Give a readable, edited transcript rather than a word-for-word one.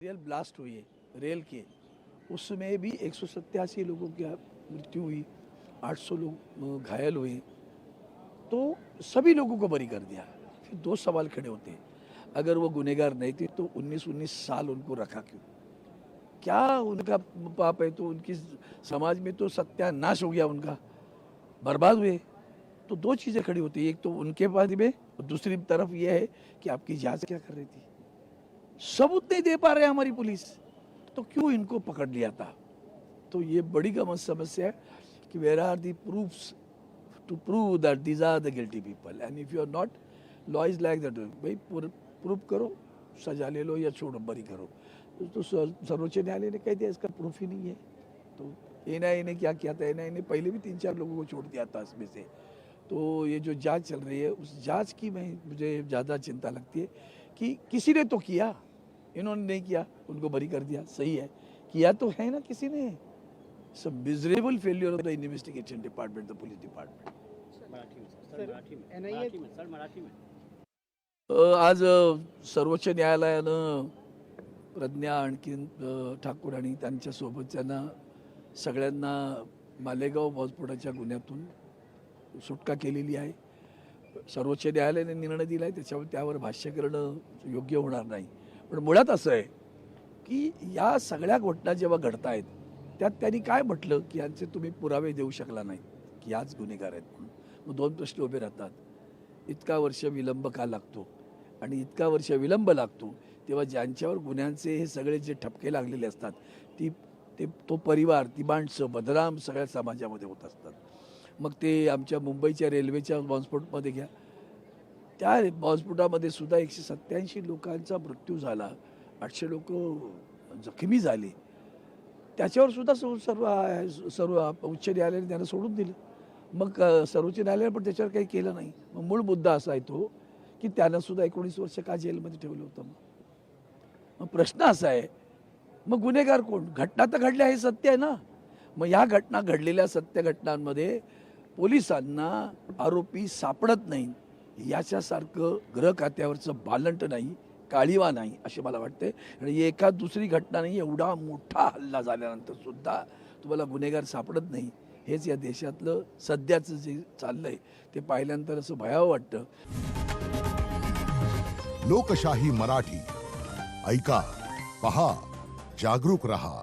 Real blast हुई है rail के, उसमें भी 187 लोगों की मृत्यु हुई, 800 लोग घायल हुए। तो सभी लोगों को बरी कर दिया। फिर दो सवाल खड़े होते हैं, अगर वो गुनहगार नहीं थे तो 19 साल उनको रखा क्यों? क्या उनका पाप है? तो उनकी समाज में तो सत्यानाश हो गया, उनका बर्बाद हुए। तो दो चीज़ें खड़ी होती है, एक तो उनके बारे में और दूसरी तरफ यह है कि आपकी जांच क्या कर रही थी। सबूत नहीं दे पा रहे हमारी पुलिस, तो क्यों इनको पकड़ लिया था? तो ये बड़ी गमन समस्या है कि where are the proofs to prove that these are the guilty people, and if you are not, law is like that. भाई प्रूफ करो, सजा ले लो या छोड़ो, बरी करो। तो सर्वोच्च न्यायालय ने कह दिया इसका प्रूफ ही नहीं है। तो एनआईए ने क्या किया था? एनआईए ने पहले भी 3-4 लोगों को छोड़ दिया था इसमें से। तो ये जो जांच चल रही है, उस जांच की मुझे ज़्यादा चिंता लगती है कि किसी ने तो किया, इन्होंने नहीं किया, उनको बरी कर दिया। सही है, किया तो है ना किसी ने। सब miserable failure of the investigation department, the police department. आज सर्वोच्च न्यायालयानं प्रज्ञा आणखीन ठाकूर आणि त्यांच्या सोबतच्यांना सगळ्यांना मालेगाव बॉम्बस्फोटाच्या गुन्ह्यातून सुटका केलेली आहे। सर्वोच्च न्यायालयाने निर्णय दिला आहे, त्यावर भाष्य करणं योग्य होणार नाही। पण मुळात असं आहे की या सगळ्या घटना जेव्हा घडत आहेत त्यात त्यांनी काय म्हटलं की यांचे तुम्ही पुरावे देऊ शकला नाही की याच गुन्हेगार आहेत म्हणून। मग दोन प्रश्न उभे राहतात, इतका वर्ष विलंब का लागतो? आणि इतका वर्ष विलंब लागतो तेव्हा ज्यांच्यावर गुन्ह्यांचे हे सगळे जे ठपके लागलेले असतात तो परिवार, ती माणसं बदनाम सगळ्या समाजामध्ये होत असतात। मग ते आमच्या मुंबईच्या रेल्वेच्या बॉम्बस्फोटमध्ये घ्या, त्या बॉम्बस्फोटामध्ये सुद्धा 187 लोकांचा मृत्यू झाला, 800 लोक जखमी झाले। त्याच्यावर सुद्धा सर्व उच्च न्यायालयाने त्यांना सोडून दिलं। मग सर्वोच्च न्यायालयाने पण त्याच्यावर काही केलं नाही। मग मूळ मुद्दा असा आहे तो की त्यांना सुद्धा 19 वर्ष का जेलमध्ये ठेवलं होतं? मग प्रश्न असा आहे, मग गुन्हेगार कोण? घटना तर घडल्या हे सत्य आहे ना। मग या घटना घडलेल्या सत्य घटनांमध्ये पोलिसांना आरोपी सापडत नाही, याच्यासारखं गृह खात्यावरचं बालंट नाही, काळीवा नाही असे मला वाटते। आणि एका दुसरी घटना नाही, एवढा मोठा हल्ला झाल्यानंतर सुद्धा तुम्हाला गुन्हेगार सापडत नाही, हेच या देशातलं सध्याचं जे चाललंय ते पाहिल्यानंतर असं भयावह वाटतं। लोकशाही मराठी ऐका, पहा, जागरूक रहा।